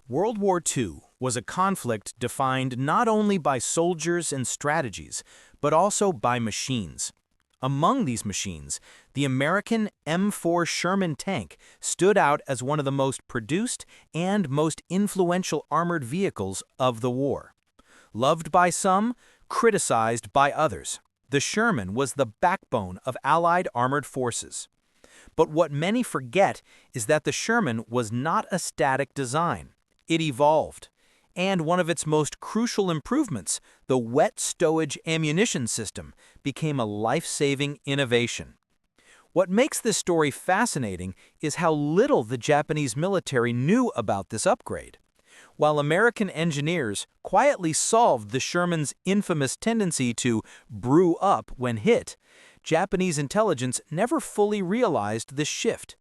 World War II was a conflict defined not only by soldiers and strategies, but also by machines. Among these machines, the American M4 Sherman tank stood out as one of the most produced and most influential armored vehicles of the war. Loved by some, criticized by others, the Sherman was the backbone of Allied armored forces. But what many forget is that the Sherman was not a static design. It evolved, and one of its most crucial improvements, the wet stowage ammunition system, became a life-saving innovation. What makes this story fascinating is how little the Japanese military knew about this upgrade. While American engineers quietly solved the Sherman's infamous tendency to brew up when hit, Japanese intelligence never fully realized this shift.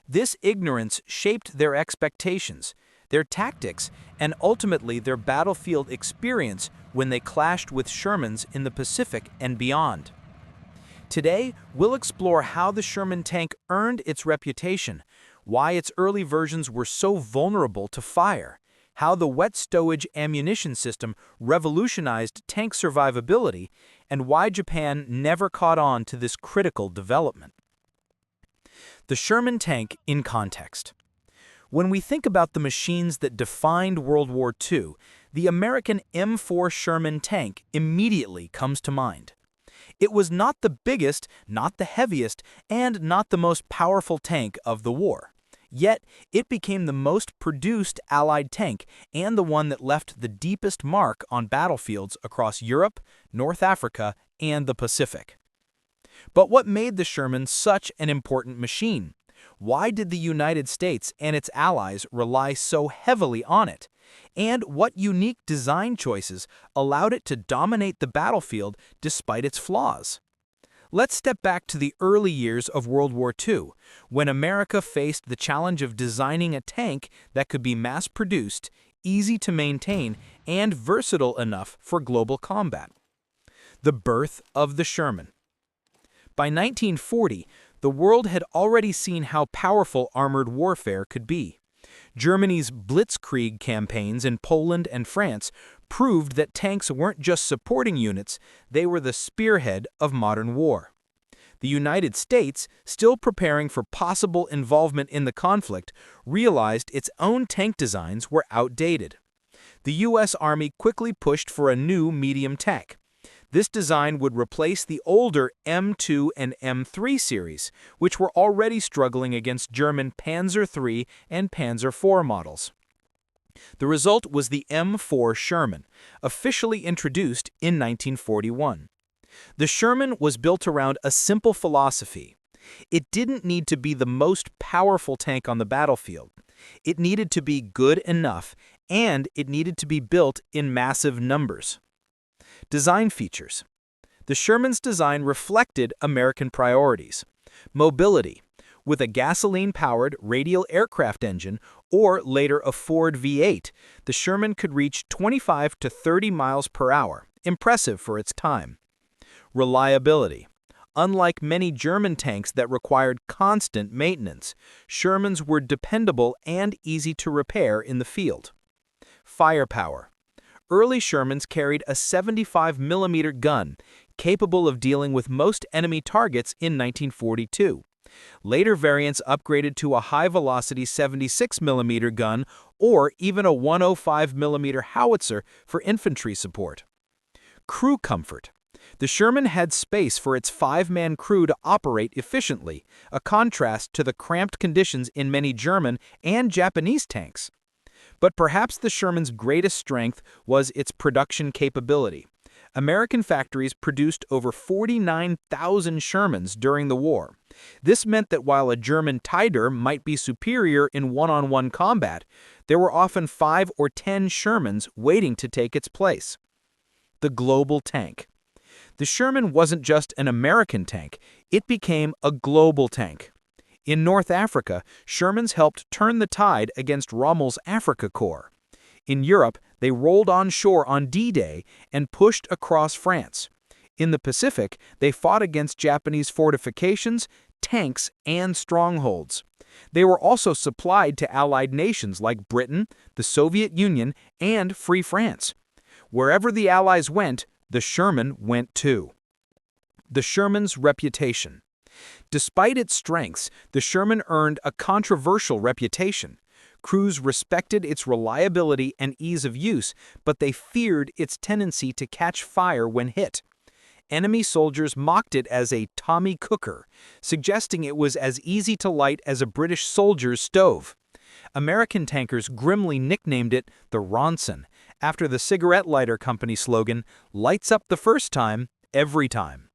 This ignorance shaped their expectations, their tactics, and ultimately their battlefield experience when they clashed with Shermans in the Pacific and beyond. Today, we'll explore how the Sherman tank earned its reputation, why its early versions were so vulnerable to fire, how the wet stowage ammunition system revolutionized tank survivability, and why Japan never caught on to this critical development. The Sherman tank in context. When we think about the machines that defined World War II, the American M4 Sherman tank immediately comes to mind. It was not the biggest, not the heaviest, and not the most powerful tank of the war. Yet, it became the most produced Allied tank and the one that left the deepest mark on battlefields across Europe, North Africa, and the Pacific. But what made the Sherman such an important machine? Why did the United States and its allies rely so heavily on it? And what unique design choices allowed it to dominate the battlefield despite its flaws? Let's step back to the early years of World War II, when America faced the challenge of designing a tank that could be mass-produced, easy to maintain, and versatile enough for global combat. The birth of the Sherman. By 1940, the world had already seen how powerful armored warfare could be. Germany's Blitzkrieg campaigns in Poland and France proved that tanks weren't just supporting units, they were the spearhead of modern war. The United States, still preparing for possible involvement in the conflict, realized its own tank designs were outdated. The U.S. Army quickly pushed for a new medium tank. This design would replace the older M2 and M3 series, which were already struggling against German Panzer III and Panzer IV models. The result was the M4 Sherman, officially introduced in 1941. The Sherman was built around a simple philosophy. It didn't need to be the most powerful tank on the battlefield. It needed to be good enough, and it needed to be built in massive numbers. Design features. The Sherman's design reflected American priorities. Mobility. With a gasoline-powered radial aircraft engine, or later a Ford V8, the Sherman could reach 25 to 30 miles per hour, impressive for its time. Reliability. Unlike many German tanks that required constant maintenance, Shermans were dependable and easy to repair in the field. Firepower. Early Shermans carried a 75mm gun, capable of dealing with most enemy targets in 1942. Later variants upgraded to a high-velocity 76mm gun or even a 105mm howitzer for infantry support. Crew comfort. The Sherman had space for its 5-man crew to operate efficiently, a contrast to the cramped conditions in many German and Japanese tanks. But perhaps the Sherman's greatest strength was its production capability. American factories produced over 49,000 Shermans during the war. This meant that while a German Tiger might be superior in one-on-one combat, there were often 5 or 10 Shermans waiting to take its place. The global tank. The Sherman wasn't just an American tank, it became a global tank. In North Africa, Shermans helped turn the tide against Rommel's Afrika Korps. In Europe, they rolled on shore on D-Day and pushed across France. In the Pacific, they fought against Japanese fortifications, tanks and strongholds. They were also supplied to Allied nations like Britain, the Soviet Union, and Free France. Wherever the Allies went, the Sherman went too. The Sherman's reputation. Despite its strengths, the Sherman earned a controversial reputation. Crews respected its reliability and ease of use, but they feared its tendency to catch fire when hit. Enemy soldiers mocked it as a Tommy cooker, suggesting it was as easy to light as a British soldier's stove. American tankers grimly nicknamed it the Ronson, after the cigarette lighter company slogan, "Lights up the first time, every time."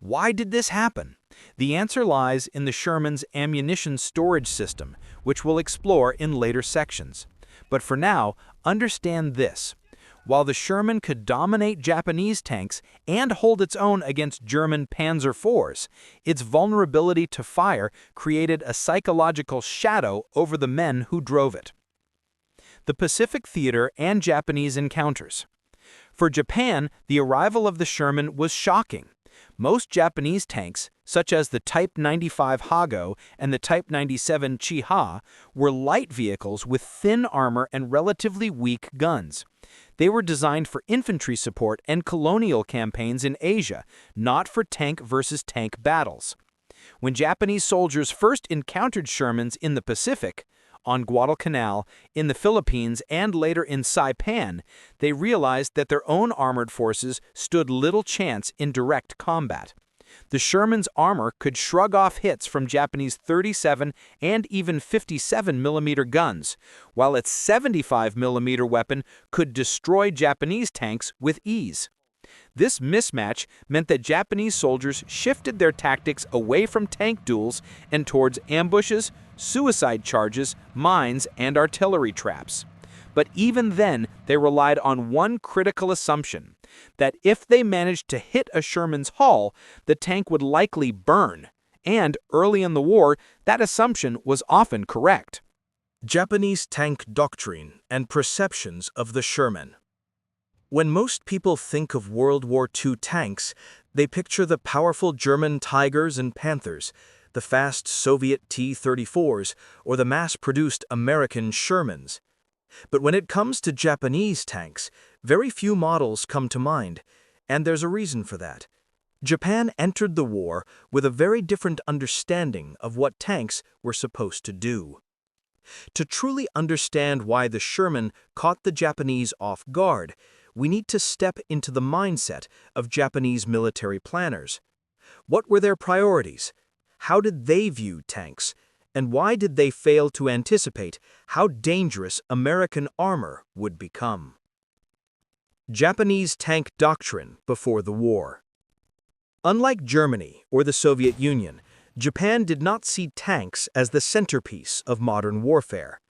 Why did this happen? The answer lies in the Sherman's ammunition storage system, which we'll explore in later sections. But for now, understand this. While the Sherman could dominate Japanese tanks and hold its own against German Panzer IVs, its vulnerability to fire created a psychological shadow over the men who drove it. The Pacific Theater and Japanese encounters. For Japan, the arrival of the Sherman was shocking. Most Japanese tanks, such as the Type 95 Hago and the Type 97 Chiha, were light vehicles with thin armor and relatively weak guns. They were designed for infantry support and colonial campaigns in Asia, not for tank versus tank battles. When Japanese soldiers first encountered Shermans in the Pacific, on Guadalcanal, in the Philippines, and later in Saipan, they realized that their own armored forces stood little chance in direct combat. The Sherman's armor could shrug off hits from Japanese 37 and even 57mm guns, while its 75mm weapon could destroy Japanese tanks with ease. This mismatch meant that Japanese soldiers shifted their tactics away from tank duels and towards ambushes, suicide charges, mines, and artillery traps. But even then, they relied on one critical assumption, that if they managed to hit a Sherman's hull, the tank would likely burn. And early in the war, that assumption was often correct. Japanese tank doctrine and perceptions of the Sherman. When most people think of World War II tanks, they picture the powerful German Tigers and Panthers, the fast Soviet T-34s, or the mass-produced American Shermans. But when it comes to Japanese tanks, very few models come to mind, and there's a reason for that. Japan entered the war with a very different understanding of what tanks were supposed to do. To truly understand why the Sherman caught the Japanese off guard, we need to step into the mindset of Japanese military planners. What were their priorities? How did they view tanks? And why did they fail to anticipate how dangerous American armor would become? Japanese tank doctrine before the war. Unlike Germany or the Soviet Union, Japan did not see tanks as the centerpiece of modern warfare.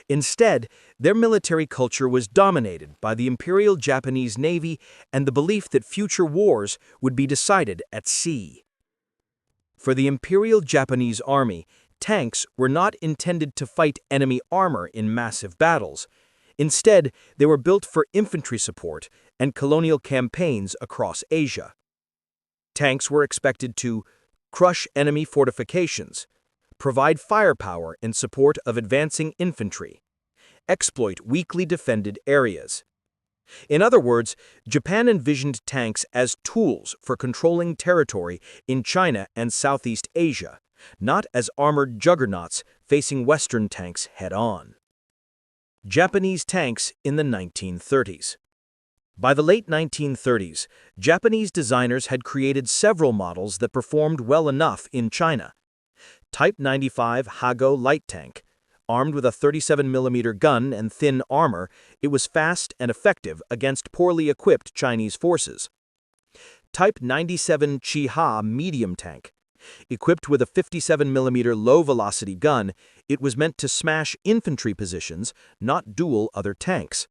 Instead, their military culture was dominated by the Imperial Japanese Navy and the belief that future wars would be decided at sea. For the Imperial Japanese Army, tanks were not intended to fight enemy armor in massive battles. Instead, they were built for infantry support and colonial campaigns across Asia. Tanks were expected to crush enemy fortifications, provide firepower in support of advancing infantry, exploit weakly defended areas. In other words, Japan envisioned tanks as tools for controlling territory in China and Southeast Asia, not as armored juggernauts facing Western tanks head-on. Japanese tanks in the 1930s. By the late 1930s, Japanese designers had created several models that performed well enough in China. Type 95 Hago light tank. Armed with a 37mm gun and thin armor, it was fast and effective against poorly equipped Chinese forces. Type 97 Chiha medium tank. Equipped with a 57mm low-velocity gun, it was meant to smash infantry positions, not duel other tanks.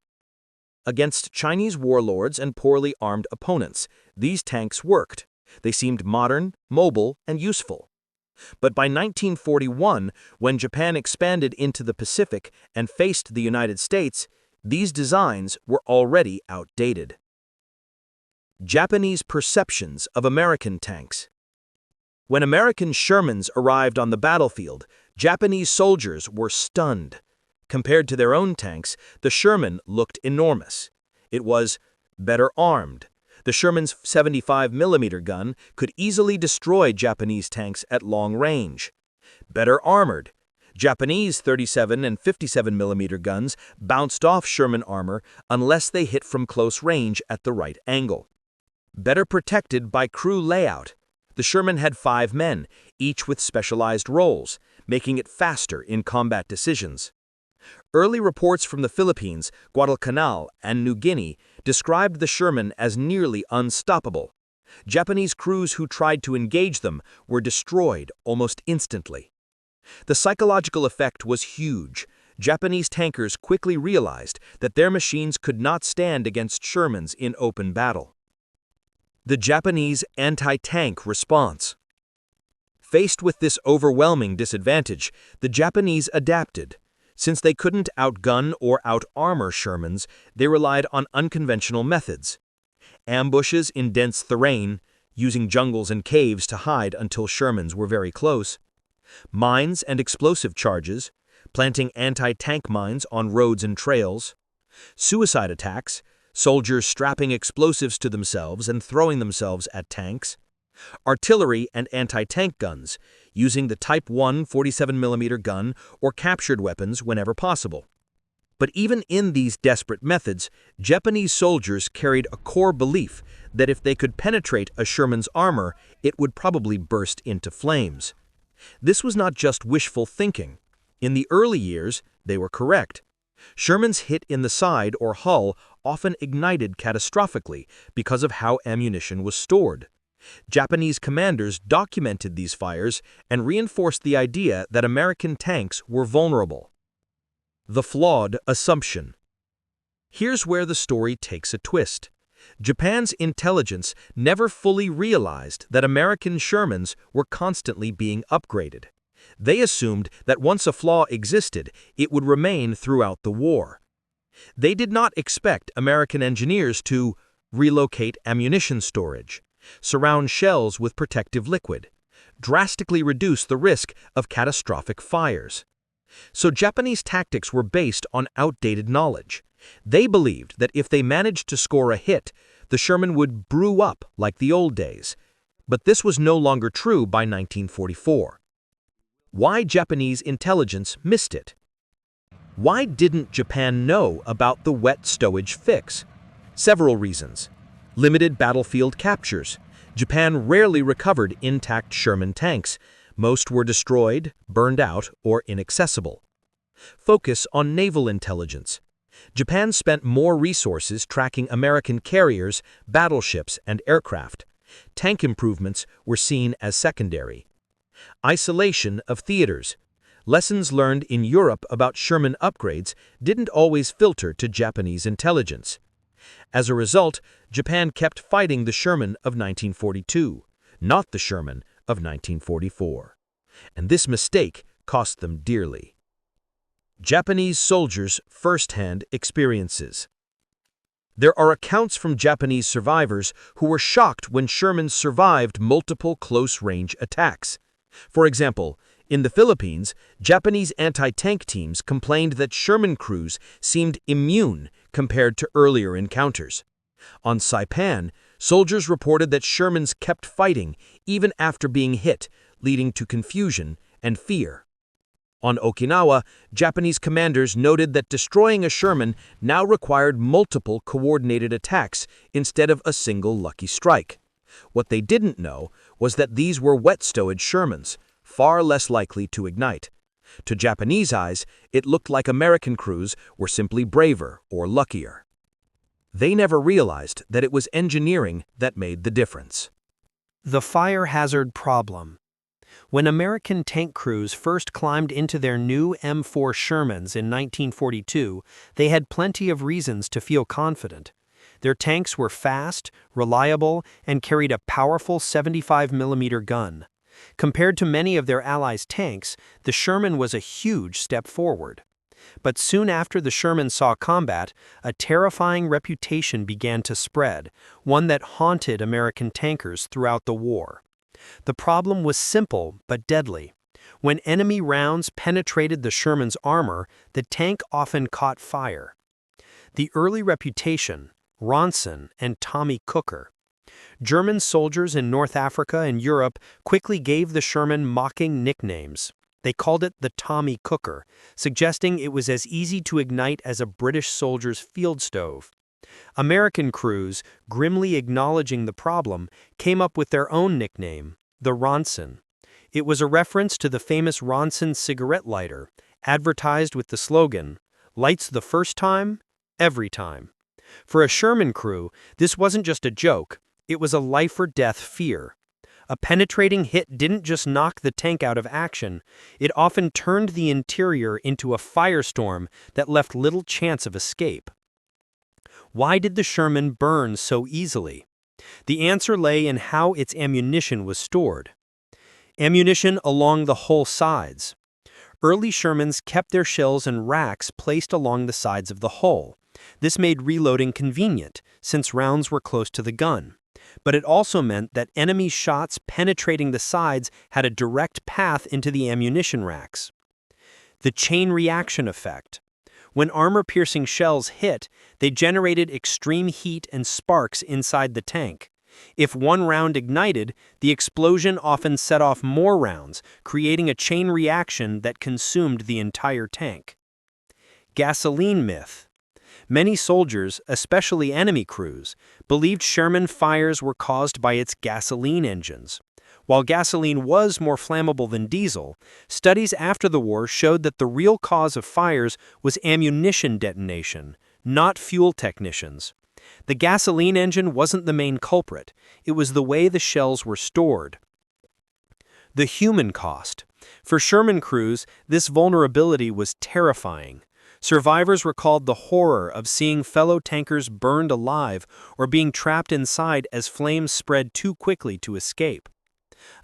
Against Chinese warlords and poorly armed opponents, these tanks worked. They seemed modern, mobile, and useful. But by 1941, when Japan expanded into the Pacific and faced the United States, these designs were already outdated. Japanese perceptions of American tanks. When American Shermans arrived on the battlefield, Japanese soldiers were stunned. Compared to their own tanks, the Sherman looked enormous. It was better armed. The Sherman's 75mm gun could easily destroy Japanese tanks at long range. Better armored. Japanese 37 and 57mm guns bounced off Sherman armor unless they hit from close range at the right angle. Better protected by crew layout. The Sherman had 5 men, each with specialized roles, making it faster in combat decisions. Early reports from the Philippines, Guadalcanal, and New Guinea described the Sherman as nearly unstoppable. Japanese crews who tried to engage them were destroyed almost instantly. The psychological effect was huge. Japanese tankers quickly realized that their machines could not stand against Shermans in open battle. The Japanese anti-tank response. Faced with this overwhelming disadvantage, the Japanese adapted. Since they couldn't outgun or out-armor Shermans, they relied on unconventional methods. Ambushes in dense terrain, using jungles and caves to hide until Shermans were very close. Mines and explosive charges, planting anti-tank mines on roads and trails. Suicide attacks, soldiers strapping explosives to themselves and throwing themselves at tanks. Artillery and anti-tank guns, using the Type 1 47mm gun or captured weapons whenever possible. But even in these desperate methods, Japanese soldiers carried a core belief that if they could penetrate a Sherman's armor, it would probably burst into flames. This was not just wishful thinking. In the early years, they were correct. Shermans hit in the side or hull often ignited catastrophically because of how ammunition was stored. Japanese commanders documented these fires and reinforced the idea that American tanks were vulnerable. The flawed assumption. Here's where the story takes a twist. Japan's intelligence never fully realized that American Shermans were constantly being upgraded. They assumed that once a flaw existed, it would remain throughout the war. They did not expect American engineers to relocate ammunition storage, surround shells with protective liquid, drastically reduce the risk of catastrophic fires. So Japanese tactics were based on outdated knowledge. They believed that if they managed to score a hit, the Sherman would brew up like the old days. But this was no longer true by 1944. Why Japanese intelligence missed it? Why didn't Japan know about the wet stowage fix? Several reasons. Limited battlefield captures. Japan rarely recovered intact Sherman tanks. Most were destroyed, burned out, or inaccessible. Focus on naval intelligence. Japan spent more resources tracking American carriers, battleships, and aircraft. Tank improvements were seen as secondary. Isolation of theaters. Lessons learned in Europe about Sherman upgrades didn't always filter to Japanese intelligence. As a result, Japan kept fighting the Sherman of 1942, not the Sherman of 1944. And this mistake cost them dearly. Japanese soldiers' first-hand experiences. There are accounts from Japanese survivors who were shocked when Shermans survived multiple close-range attacks. For example, in the Philippines, Japanese anti-tank teams complained that Sherman crews seemed immune compared to earlier encounters. On Saipan, soldiers reported that Shermans kept fighting even after being hit, leading to confusion and fear. On Okinawa, Japanese commanders noted that destroying a Sherman now required multiple coordinated attacks instead of a single lucky strike. What they didn't know was that these were wet stowage Shermans, far less likely to ignite. To Japanese eyes, it looked like American crews were simply braver or luckier. They never realized that it was engineering that made the difference. The fire hazard problem. When American tank crews first climbed into their new M4 Shermans in 1942, they had plenty of reasons to feel confident. Their tanks were fast, reliable, and carried a powerful 75mm gun. Compared to many of their allies' tanks, the Sherman was a huge step forward. But soon after the Sherman saw combat, a terrifying reputation began to spread, one that haunted American tankers throughout the war. The problem was simple but deadly. When enemy rounds penetrated the Sherman's armor, the tank often caught fire. The early reputation, Ronson and Tommy Cooker. German soldiers in North Africa and Europe quickly gave the Sherman mocking nicknames. They called it the Tommy Cooker, suggesting it was as easy to ignite as a British soldier's field stove. American crews, grimly acknowledging the problem, came up with their own nickname, the Ronson. It was a reference to the famous Ronson cigarette lighter, advertised with the slogan, "Lights the first time, every time." For a Sherman crew, this wasn't just a joke, it was a life-or-death fear. A penetrating hit didn't just knock the tank out of action, it often turned the interior into a firestorm that left little chance of escape. Why did the Sherman burn so easily? The answer lay in how its ammunition was stored. Ammunition along the hull sides. Early Shermans kept their shells in racks placed along the sides of the hull. This made reloading convenient, since rounds were close to the gun. But it also meant that enemy shots penetrating the sides had a direct path into the ammunition racks. The chain reaction effect. When armor-piercing shells hit, they generated extreme heat and sparks inside the tank. If one round ignited, the explosion often set off more rounds, creating a chain reaction that consumed the entire tank. Gasoline myth. Many soldiers, especially enemy crews, believed Sherman fires were caused by its gasoline engines. While gasoline was more flammable than diesel, studies after the war showed that the real cause of fires was ammunition detonation, not fuel technicians. The gasoline engine wasn't the main culprit, it was the way the shells were stored. The human cost. For Sherman crews, this vulnerability was terrifying. Survivors recalled the horror of seeing fellow tankers burned alive or being trapped inside as flames spread too quickly to escape.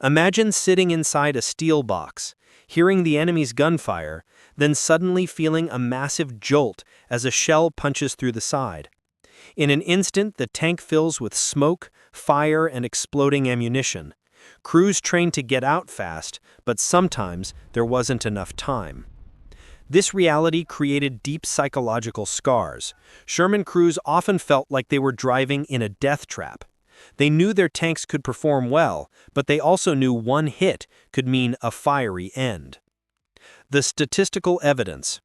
Imagine sitting inside a steel box, hearing the enemy's gunfire, then suddenly feeling a massive jolt as a shell punches through the side. In an instant, the tank fills with smoke, fire, and exploding ammunition. Crews trained to get out fast, but sometimes there wasn't enough time. This reality created deep psychological scars. Sherman crews often felt like they were driving in a death trap. They knew their tanks could perform well, but they also knew one hit could mean a fiery end. The statistical evidence.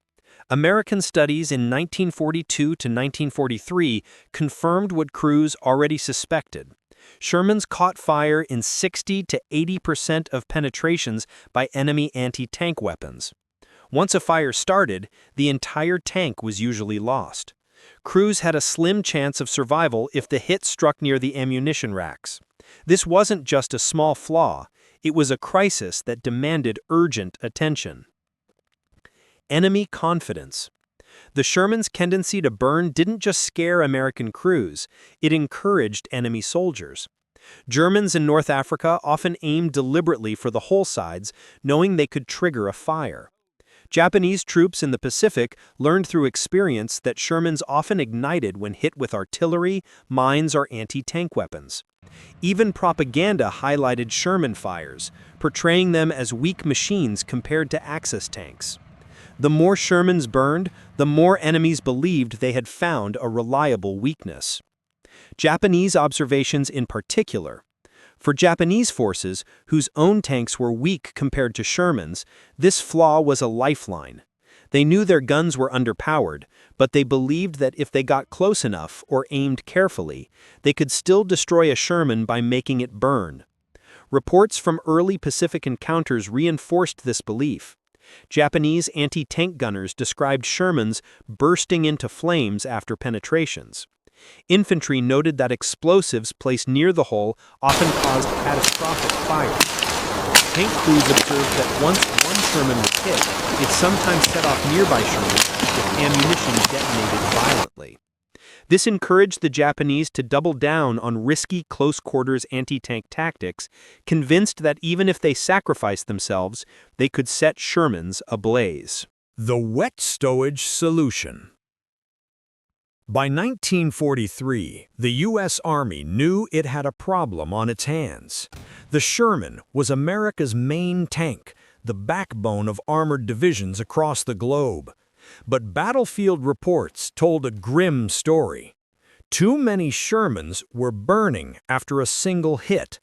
American studies in 1942 to 1943 confirmed what crews already suspected. Shermans caught fire in 60 to 80% of penetrations by enemy anti-tank weapons. Once a fire started, the entire tank was usually lost. Crews had a slim chance of survival if the hit struck near the ammunition racks. This wasn't just a small flaw, it was a crisis that demanded urgent attention. Enemy confidence. The Sherman's tendency to burn didn't just scare American crews, it encouraged enemy soldiers. Germans in North Africa often aimed deliberately for the hull sides, knowing they could trigger a fire. Japanese troops in the Pacific learned through experience that Shermans often ignited when hit with artillery, mines, or anti-tank weapons. Even propaganda highlighted Sherman fires, portraying them as weak machines compared to Axis tanks. The more Shermans burned, the more enemies believed they had found a reliable weakness. Japanese observations in particular. For Japanese forces, whose own tanks were weak compared to Sherman's, this flaw was a lifeline. They knew their guns were underpowered, but they believed that if they got close enough or aimed carefully, they could still destroy a Sherman by making it burn. Reports from early Pacific encounters reinforced this belief. Japanese anti-tank gunners described Shermans bursting into flames after penetrations. Infantry noted that explosives placed near the hull often caused catastrophic fires. Tank crews observed that once one Sherman was hit, it sometimes set off nearby Shermans if ammunition detonated violently. This encouraged the Japanese to double down on risky close-quarters anti-tank tactics, convinced that even if they sacrificed themselves, they could set Shermans ablaze. The wet stowage solution. By 1943, the U.S. Army knew it had a problem on its hands. The Sherman was America's main tank, the backbone of armored divisions across the globe. But battlefield reports told a grim story. Too many Shermans were burning after a single hit.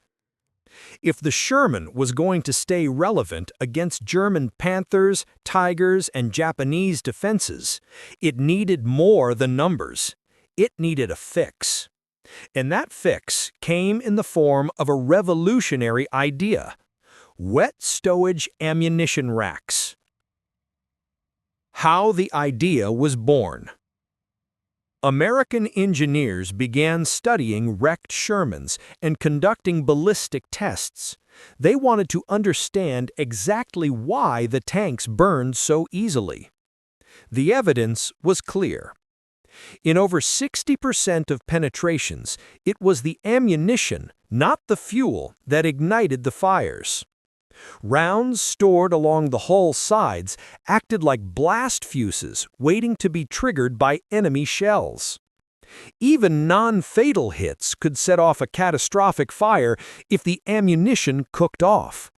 If the Sherman was going to stay relevant against German Panthers, Tigers, and Japanese defenses, it needed more than numbers. It needed a fix. And that fix came in the form of a revolutionary idea: wet stowage ammunition racks. How the idea was born. American engineers began studying wrecked Shermans and conducting ballistic tests. They wanted to understand exactly why the tanks burned so easily. The evidence was clear. In over 60% of penetrations, it was the ammunition, not the fuel, that ignited the fires. Rounds stored along the hull sides acted like blast fuses waiting to be triggered by enemy shells. Even non-fatal hits could set off a catastrophic fire if the ammunition cooked off.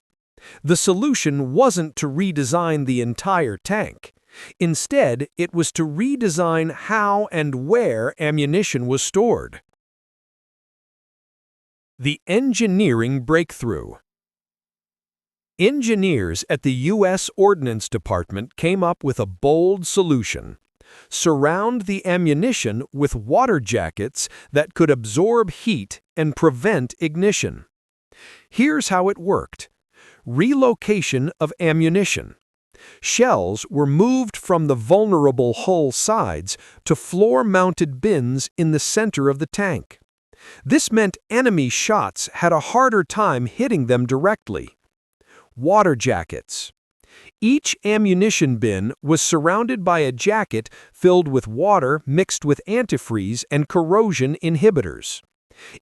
The solution wasn't to redesign the entire tank. Instead, it was to redesign how and where ammunition was stored. The engineering breakthrough. Engineers at the U.S. Ordnance Department came up with a bold solution: surround the ammunition with water jackets that could absorb heat and prevent ignition. Here's how it worked: relocation of ammunition. Shells were moved from the vulnerable hull sides to floor-mounted bins in the center of the tank. This meant enemy shots had a harder time hitting them directly. Water jackets. Each ammunition bin was surrounded by a jacket filled with water mixed with antifreeze and corrosion inhibitors.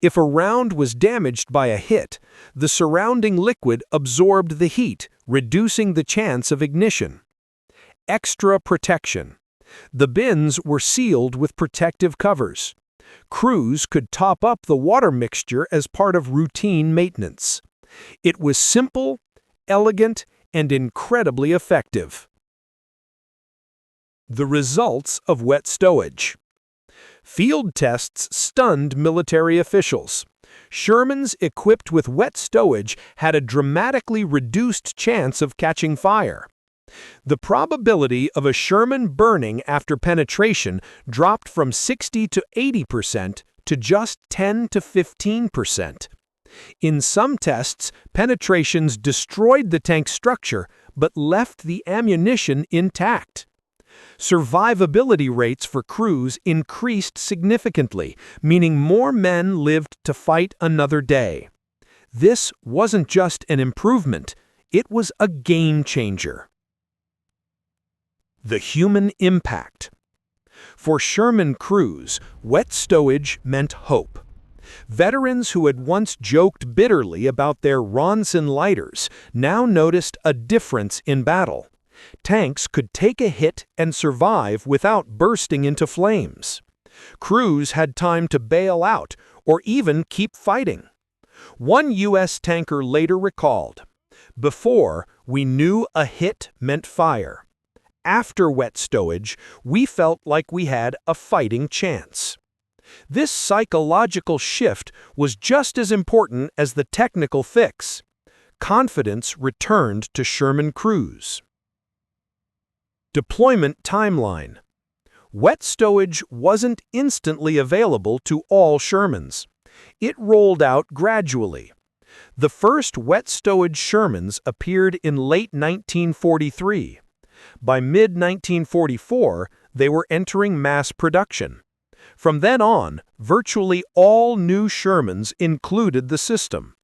If a round was damaged by a hit, the surrounding liquid absorbed the heat, reducing the chance of ignition. Extra protection. The bins were sealed with protective covers. Crews could top up the water mixture as part of routine maintenance. It was simple, elegant, and incredibly effective. The results of wet stowage. Field tests stunned military officials. Shermans equipped with wet stowage had a dramatically reduced chance of catching fire. The probability of a Sherman burning after penetration dropped from 60 to 80% to just 10 to 15%. In some tests, penetrations destroyed the tank structure but left the ammunition intact. Survivability rates for crews increased significantly, meaning more men lived to fight another day. This wasn't just an improvement, it was a game changer. The human impact. For Sherman crews, wet stowage meant hope. Veterans who had once joked bitterly about their Ronson lighters now noticed a difference in battle. Tanks could take a hit and survive without bursting into flames. Crews had time to bail out or even keep fighting. One U.S. tanker later recalled, "Before, we knew a hit meant fire. After wet stowage, we felt like we had a fighting chance." This psychological shift was just as important as the technical fix. Confidence returned to Sherman crews. Deployment timeline. Wet stowage wasn't instantly available to all Shermans. It rolled out gradually. The first wet stowage Shermans appeared in late 1943. By mid-1944, they were entering mass production. From then on, virtually all new Shermans included the system.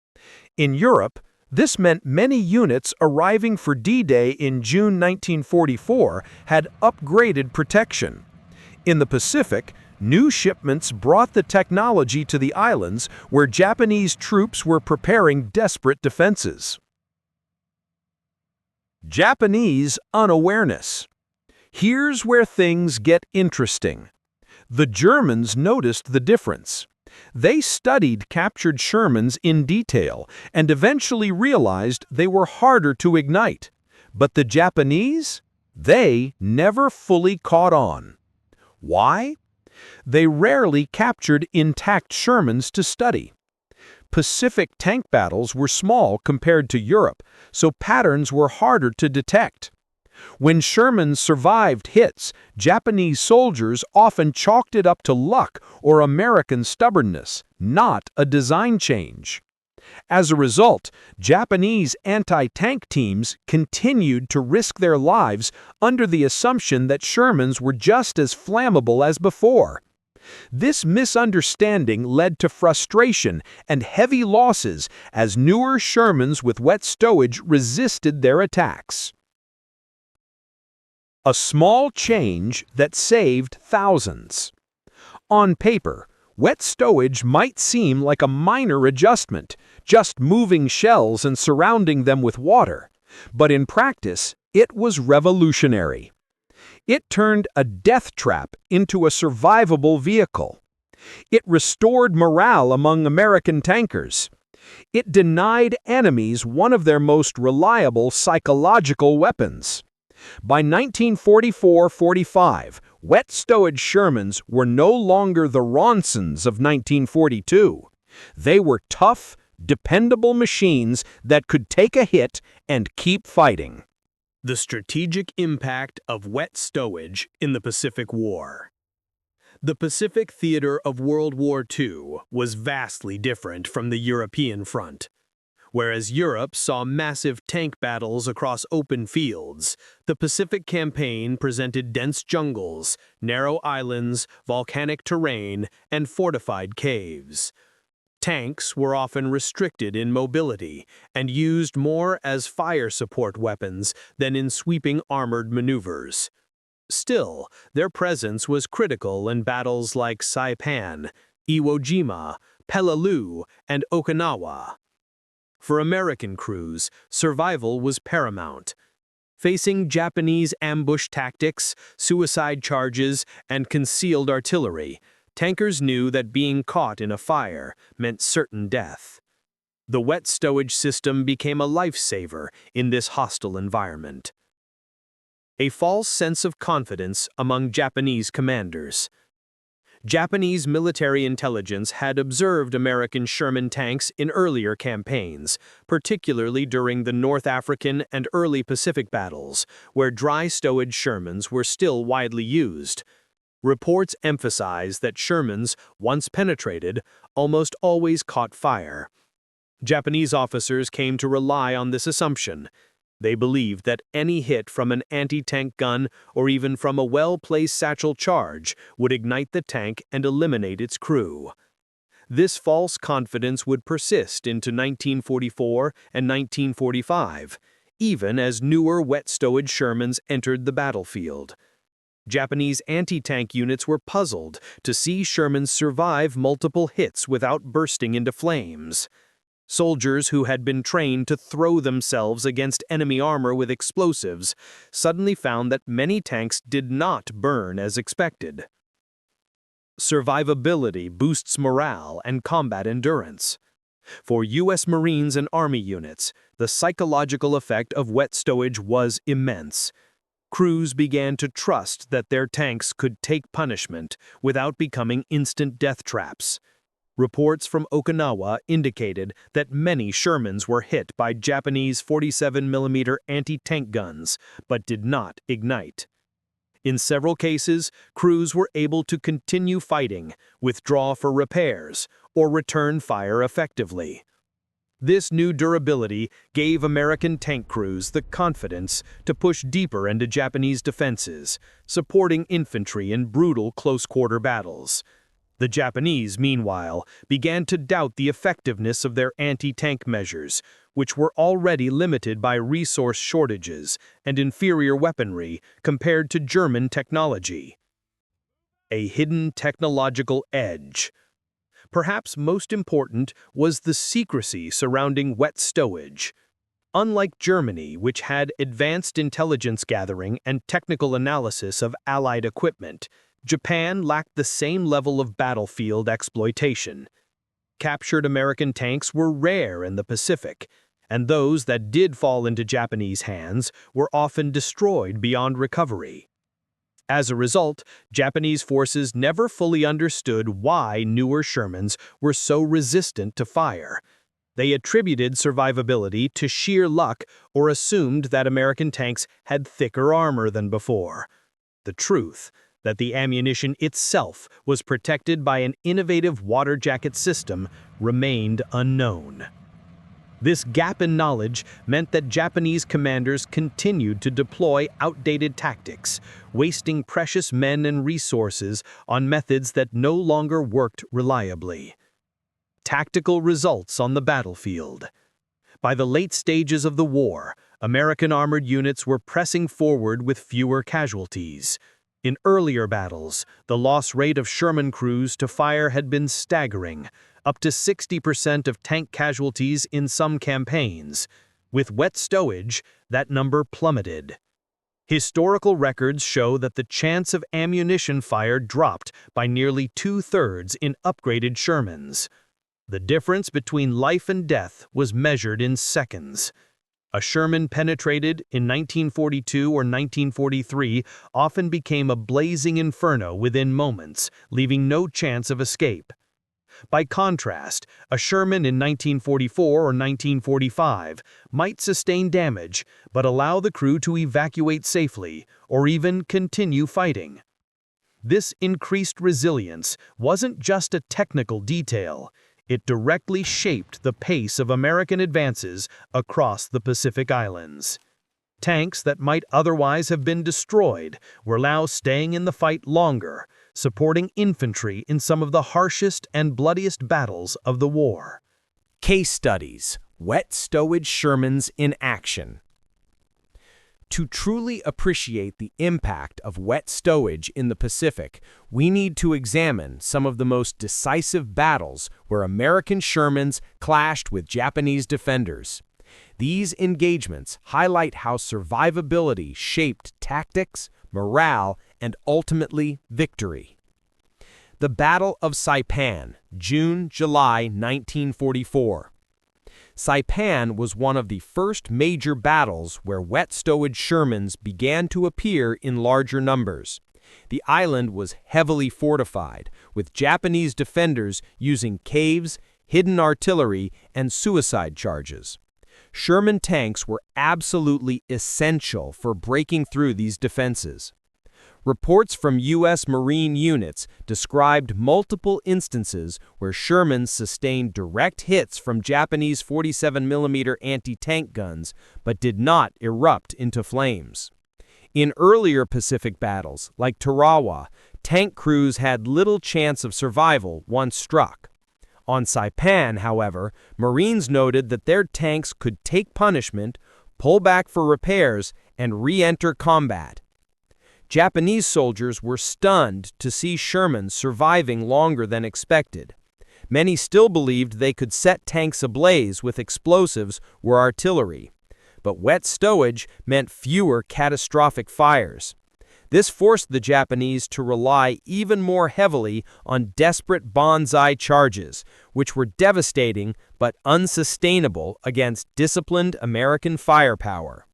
In Europe, this meant many units arriving for D-Day in June 1944 had upgraded protection. In the Pacific, new shipments brought the technology to the islands where Japanese troops were preparing desperate defenses. Japanese unawareness. Here's where things get interesting. The Germans noticed the difference. They studied captured Shermans in detail and eventually realized they were harder to ignite. But the Japanese? They never fully caught on. Why? They rarely captured intact Shermans to study. Pacific tank battles were small compared to Europe, so patterns were harder to detect. When Shermans survived hits, Japanese soldiers often chalked it up to luck or American stubbornness, not a design change. As a result, Japanese anti-tank teams continued to risk their lives under the assumption that Shermans were just as flammable as before. This misunderstanding led to frustration and heavy losses as newer Shermans with wet stowage resisted their attacks. A small change that saved thousands. On paper, wet stowage might seem like a minor adjustment, just moving shells and surrounding them with water, but in practice, it was revolutionary. It turned a death trap into a survivable vehicle. It restored morale among American tankers. It denied enemies one of their most reliable psychological weapons. By 1944-45, wet stowage Shermans were no longer the Ronsons of 1942. They were tough, dependable machines that could take a hit and keep fighting. The strategic impact of wet stowage in the Pacific War. The Pacific theater of World War II was vastly different from the European front. Whereas Europe saw massive tank battles across open fields, the Pacific campaign presented dense jungles, narrow islands, volcanic terrain, and fortified caves. Tanks were often restricted in mobility and used more as fire support weapons than in sweeping armored maneuvers. Still, their presence was critical in battles like Saipan, Iwo Jima, Peleliu, and Okinawa. For American crews, survival was paramount. Facing Japanese ambush tactics, suicide charges, and concealed artillery, tankers knew that being caught in a fire meant certain death. The wet stowage system became a lifesaver in this hostile environment. A false sense of confidence among Japanese commanders. Japanese military intelligence had observed American Sherman tanks in earlier campaigns, particularly during the North African and early Pacific battles, where dry stowage Shermans were still widely used. Reports emphasize that Shermans, once penetrated, almost always caught fire. Japanese officers came to rely on this assumption. They believed that any hit from an anti-tank gun or even from a well-placed satchel charge would ignite the tank and eliminate its crew. This false confidence would persist into 1944 and 1945, even as newer wet stowage Shermans entered the battlefield. Japanese anti-tank units were puzzled to see Shermans survive multiple hits without bursting into flames. Soldiers who had been trained to throw themselves against enemy armor with explosives suddenly found that many tanks did not burn as expected. Survivability boosts morale and combat endurance. For U.S. Marines and Army units, the psychological effect of wet stowage was immense. Crews began to trust that their tanks could take punishment without becoming instant death traps. Reports from Okinawa indicated that many Shermans were hit by Japanese 47mm anti-tank guns, but did not ignite. In several cases, crews were able to continue fighting, withdraw for repairs, or return fire effectively. This new durability gave American tank crews the confidence to push deeper into Japanese defenses, supporting infantry in brutal close-quarter battles. The Japanese, meanwhile, began to doubt the effectiveness of their anti-tank measures, which were already limited by resource shortages and inferior weaponry compared to German technology. A hidden technological edge. Perhaps most important was the secrecy surrounding wet stowage. Unlike Germany, which had advanced intelligence gathering and technical analysis of Allied equipment, Japan lacked the same level of battlefield exploitation. Captured American tanks were rare in the Pacific, and those that did fall into Japanese hands were often destroyed beyond recovery. As a result, Japanese forces never fully understood why newer Shermans were so resistant to fire. They attributed survivability to sheer luck or assumed that American tanks had thicker armor than before. The truth, that the ammunition itself was protected by an innovative water jacket system, remained unknown. This gap in knowledge meant that Japanese commanders continued to deploy outdated tactics, wasting precious men and resources on methods that no longer worked reliably. Tactical results on the battlefield. By the late stages of the war, American armored units were pressing forward with fewer casualties. In earlier battles, the loss rate of Sherman crews to fire had been staggering, up to 60% of tank casualties in some campaigns. With wet stowage, that number plummeted. Historical records show that the chance of ammunition fire dropped by nearly 2/3 in upgraded Shermans. The difference between life and death was measured in seconds. A Sherman penetrated in 1942 or 1943 often became a blazing inferno within moments, leaving no chance of escape. By contrast, a Sherman in 1944 or 1945 might sustain damage but allow the crew to evacuate safely or even continue fighting. This increased resilience wasn't just a technical detail. It directly shaped the pace of American advances across the Pacific Islands. Tanks that might otherwise have been destroyed were now staying in the fight longer, supporting infantry in some of the harshest and bloodiest battles of the war. Case studies: wet stowage Shermans in action. To truly appreciate the impact of wet stowage in the Pacific, we need to examine some of the most decisive battles where American Shermans clashed with Japanese defenders. These engagements highlight how survivability shaped tactics, morale, and ultimately victory. The Battle of Saipan, June-July 1944. Saipan was one of the first major battles where wet stowage Shermans began to appear in larger numbers. The island was heavily fortified, with Japanese defenders using caves, hidden artillery, and suicide charges. Sherman tanks were absolutely essential for breaking through these defenses. Reports from U.S. Marine units described multiple instances where Shermans sustained direct hits from Japanese 47mm anti-tank guns but did not erupt into flames. In earlier Pacific battles, like Tarawa, tank crews had little chance of survival once struck. On Saipan, however, Marines noted that their tanks could take punishment, pull back for repairs, and re-enter combat. Japanese soldiers were stunned to see Shermans surviving longer than expected. Many still believed they could set tanks ablaze with explosives or artillery. But wet stowage meant fewer catastrophic fires. This forced the Japanese to rely even more heavily on desperate banzai charges, which were devastating but unsustainable against disciplined American firepower.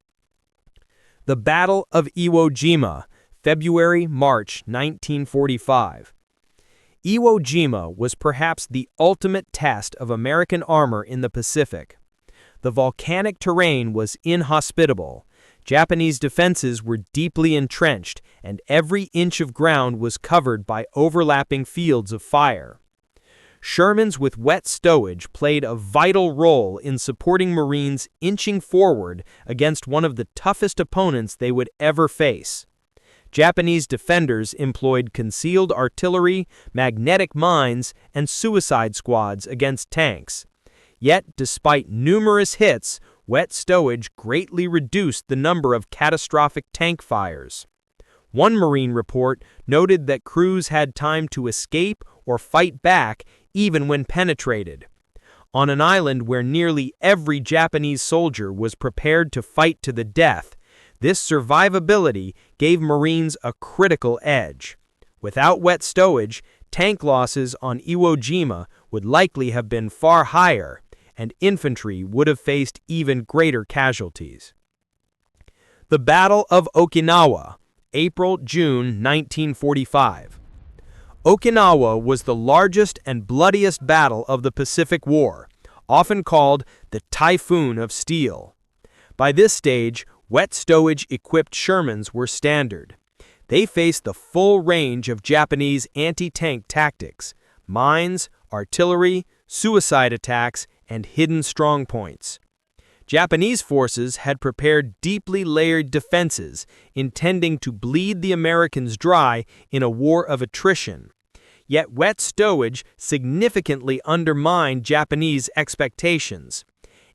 The Battle of Iwo Jima, February-March 1945. Iwo Jima was perhaps the ultimate test of American armor in the Pacific. The volcanic terrain was inhospitable. Japanese defenses were deeply entrenched, and every inch of ground was covered by overlapping fields of fire. Shermans with wet stowage played a vital role in supporting Marines inching forward against one of the toughest opponents they would ever face. Japanese defenders employed concealed artillery, magnetic mines, and suicide squads against tanks. Yet, despite numerous hits, wet stowage greatly reduced the number of catastrophic tank fires. One Marine report noted that crews had time to escape or fight back even when penetrated. On an island where nearly every Japanese soldier was prepared to fight to the death, this survivability gave Marines a critical edge. Without wet stowage, tank losses on Iwo Jima would likely have been far higher, and infantry would have faced even greater casualties. The Battle of Okinawa, April-June 1945. Okinawa was the largest and bloodiest battle of the Pacific War, often called the Typhoon of Steel. By this stage, wet stowage-equipped Shermans were standard. They faced the full range of Japanese anti-tank tactics: mines, artillery, suicide attacks, and hidden strongpoints. Japanese forces had prepared deeply layered defenses, intending to bleed the Americans dry in a war of attrition. Yet wet stowage significantly undermined Japanese expectations.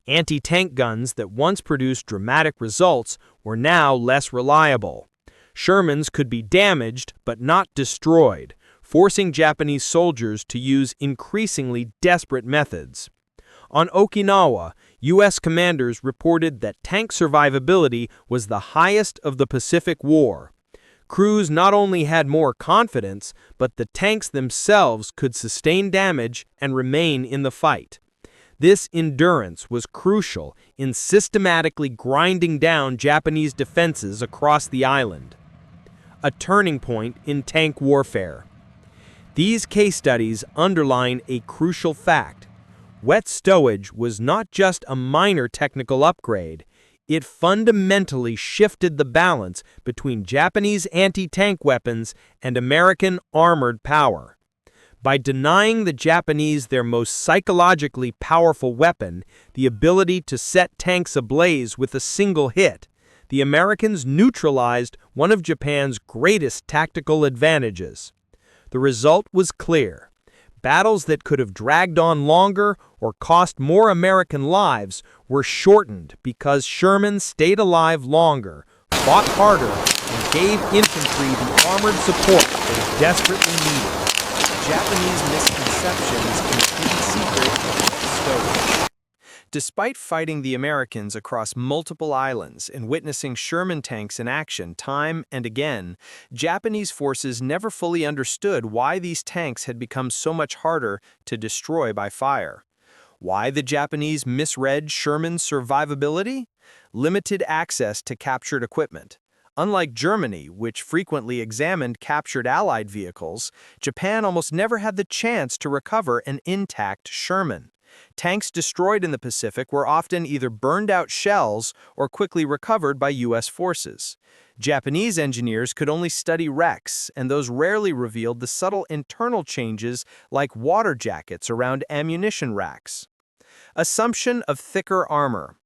Anti-tank guns that once produced dramatic results were now less reliable. Shermans could be damaged but not destroyed, forcing Japanese soldiers to use increasingly desperate methods. On Okinawa, U.S. commanders reported that tank survivability was the highest of the Pacific War. Crews not only had more confidence, but the tanks themselves could sustain damage and remain in the fight. This endurance was crucial in systematically grinding down Japanese defenses across the island. A turning point in tank warfare. These case studies underline a crucial fact. Wet stowage was not just a minor technical upgrade. It fundamentally shifted the balance between Japanese anti-tank weapons and American armored power. By denying the Japanese their most psychologically powerful weapon, the ability to set tanks ablaze with a single hit, the Americans neutralized one of Japan's greatest tactical advantages. The result was clear. Battles that could have dragged on longer or cost more American lives were shortened because Sherman stayed alive longer, fought harder, and gave infantry the armored support they desperately needed. Japanese misconceptions and hidden secret of stowage. Despite fighting the Americans across multiple islands and witnessing Sherman tanks in action time and again, Japanese forces never fully understood why these tanks had become so much harder to destroy by fire. Why the Japanese misread Sherman's survivability? Limited access to captured equipment. Unlike Germany, which frequently examined captured Allied vehicles, Japan almost never had the chance to recover an intact Sherman. Tanks destroyed in the Pacific were often either burned out shells or quickly recovered by U.S. forces. Japanese engineers could only study wrecks, and those rarely revealed the subtle internal changes like water jackets around ammunition racks. Assumption of thicker armor.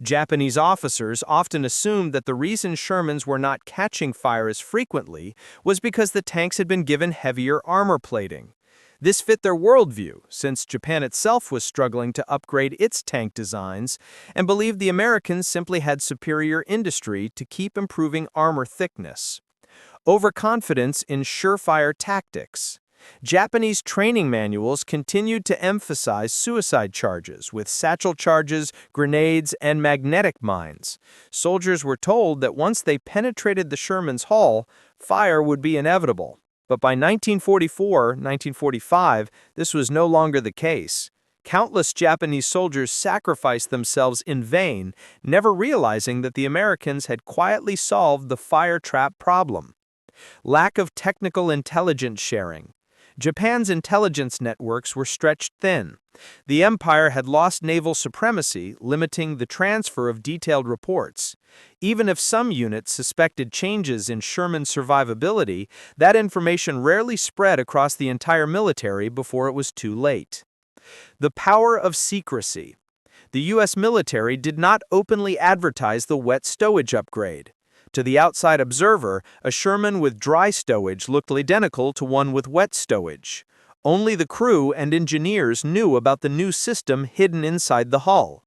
Japanese officers often assumed that the reason Shermans were not catching fire as frequently was because the tanks had been given heavier armor plating. This fit their worldview, since Japan itself was struggling to upgrade its tank designs and believed the Americans simply had superior industry to keep improving armor thickness. Overconfidence in surefire tactics. Japanese training manuals continued to emphasize suicide charges with satchel charges, grenades, and magnetic mines. Soldiers were told that once they penetrated the Sherman's hull, fire would be inevitable. But by 1944-1945, this was no longer the case. Countless Japanese soldiers sacrificed themselves in vain, never realizing that the Americans had quietly solved the fire trap problem. Lack of technical intelligence sharing. Japan's intelligence networks were stretched thin. The empire had lost naval supremacy, limiting the transfer of detailed reports. Even if some units suspected changes in Sherman's survivability, that information rarely spread across the entire military before it was too late. The power of secrecy. The U.S. military did not openly advertise the wet stowage upgrade. To the outside observer, a Sherman with dry stowage looked identical to one with wet stowage. Only the crew and engineers knew about the new system hidden inside the hull.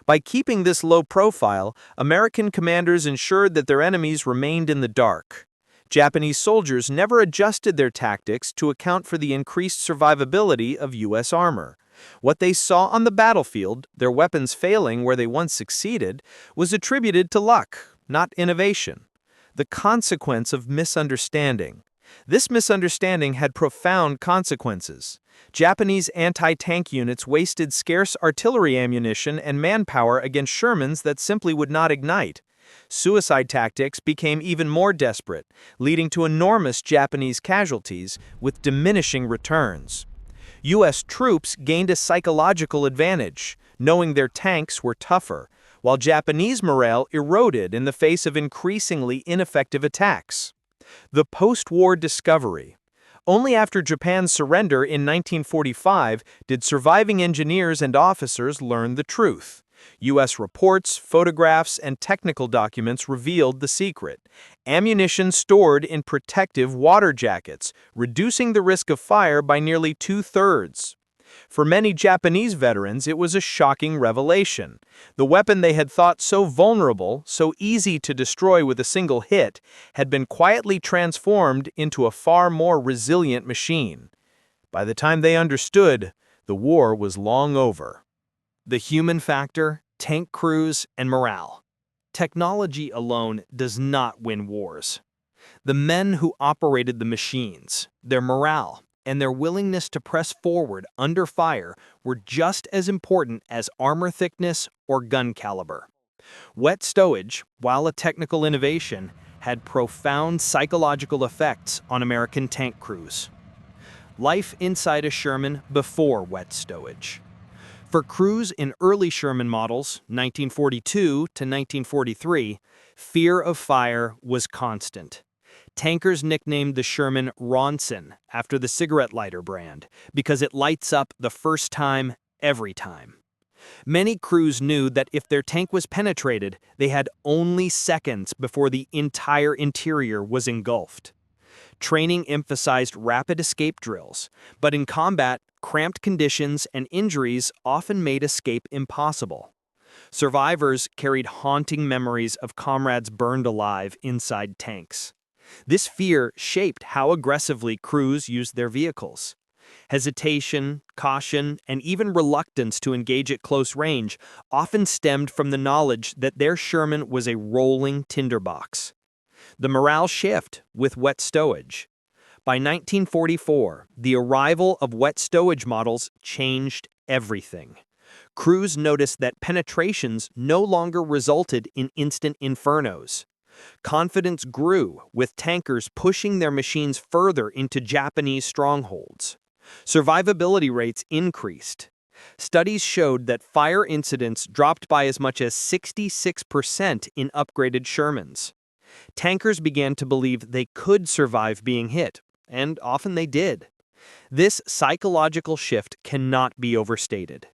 By keeping this low profile, American commanders ensured that their enemies remained in the dark. Japanese soldiers never adjusted their tactics to account for the increased survivability of U.S. armor. What they saw on the battlefield, their weapons failing where they once succeeded, was attributed to luck, not innovation. The consequence of misunderstanding. This misunderstanding had profound consequences. Japanese anti-tank units wasted scarce artillery ammunition and manpower against Shermans that simply would not ignite. Suicide tactics became even more desperate, leading to enormous Japanese casualties with diminishing returns. U.S. troops gained a psychological advantage, knowing their tanks were tougher, while Japanese morale eroded in the face of increasingly ineffective attacks. The post-war discovery. Only after Japan's surrender in 1945 did surviving engineers and officers learn the truth. U.S. reports, photographs, and technical documents revealed the secret. Ammunition stored in protective water jackets, reducing the risk of fire by nearly 2/3. For many Japanese veterans, it was a shocking revelation. The weapon they had thought so vulnerable, so easy to destroy with a single hit, had been quietly transformed into a far more resilient machine. By the time they understood, the war was long over. The human factor, tank crews, and morale. Technology alone does not win wars. The men who operated the machines, their morale, and their willingness to press forward under fire were just as important as armor thickness or gun caliber. Wet stowage, while a technical innovation, had profound psychological effects on American tank crews. Life inside a Sherman before wet stowage. For crews in early Sherman models, 1942 to 1943, fear of fire was constant. Tankers nicknamed the Sherman Ronson after the cigarette lighter brand because it lights up the first time, every time. Many crews knew that if their tank was penetrated, they had only seconds before the entire interior was engulfed. Training emphasized rapid escape drills, but in combat, cramped conditions and injuries often made escape impossible. Survivors carried haunting memories of comrades burned alive inside tanks. This fear shaped how aggressively crews used their vehicles. Hesitation, caution, and even reluctance to engage at close range often stemmed from the knowledge that their Sherman was a rolling tinderbox. The morale shift with wet stowage. By 1944, the arrival of wet stowage models changed everything. Crews noticed that penetrations no longer resulted in instant infernos. Confidence grew, with tankers pushing their machines further into Japanese strongholds. Survivability rates increased. Studies showed that fire incidents dropped by as much as 66% in upgraded Shermans. Tankers began to believe they could survive being hit, and often they did. This psychological shift cannot be overstated.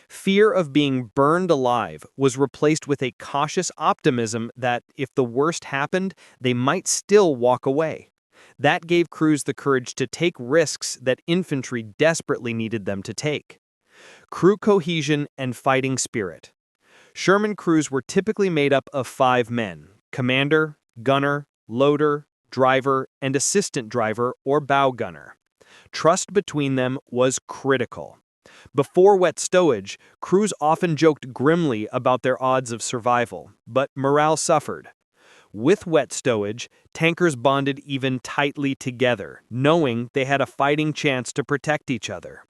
Fear of being burned alive was replaced with a cautious optimism that, if the worst happened, they might still walk away. That gave crews the courage to take risks that infantry desperately needed them to take. Crew cohesion and fighting spirit. Sherman crews were typically made up of 5 men: commander, gunner, loader, driver, and assistant driver or bow gunner. Trust between them was critical. Before wet stowage, crews often joked grimly about their odds of survival, but morale suffered. With wet stowage, tankers bonded even tightly together, knowing they had a fighting chance to protect each other.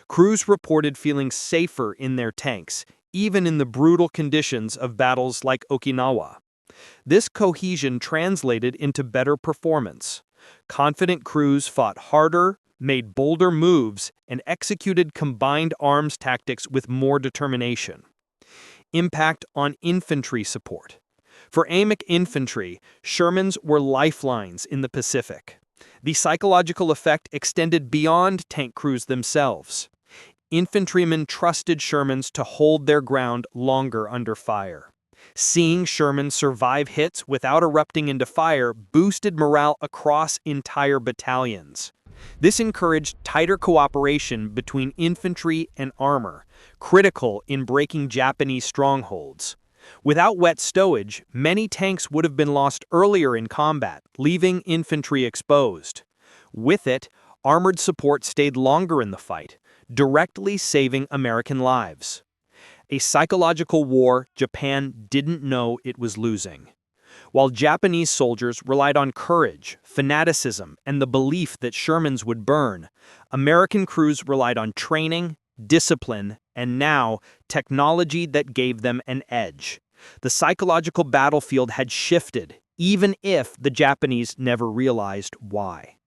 Crews reported feeling safer in their tanks, even in the brutal conditions of battles like Okinawa. This cohesion translated into better performance. Confident crews fought harder, made bolder moves, and executed combined arms tactics with more determination. Impact on infantry support. For AMIC infantry, Shermans were lifelines in the Pacific. The psychological effect extended beyond tank crews themselves. Infantrymen trusted Shermans to hold their ground longer under fire. Seeing Sherman survive hits without erupting into fire boosted morale across entire battalions. This encouraged tighter cooperation between infantry and armor, critical in breaking Japanese strongholds. Without wet stowage, many tanks would have been lost earlier in combat, leaving infantry exposed. With it, armored support stayed longer in the fight, directly saving American lives. A psychological war Japan didn't know it was losing. While Japanese soldiers relied on courage, fanaticism, and the belief that Shermans would burn, American crews relied on training, discipline, and now technology that gave them an edge. The psychological battlefield had shifted, even if the Japanese never realized why.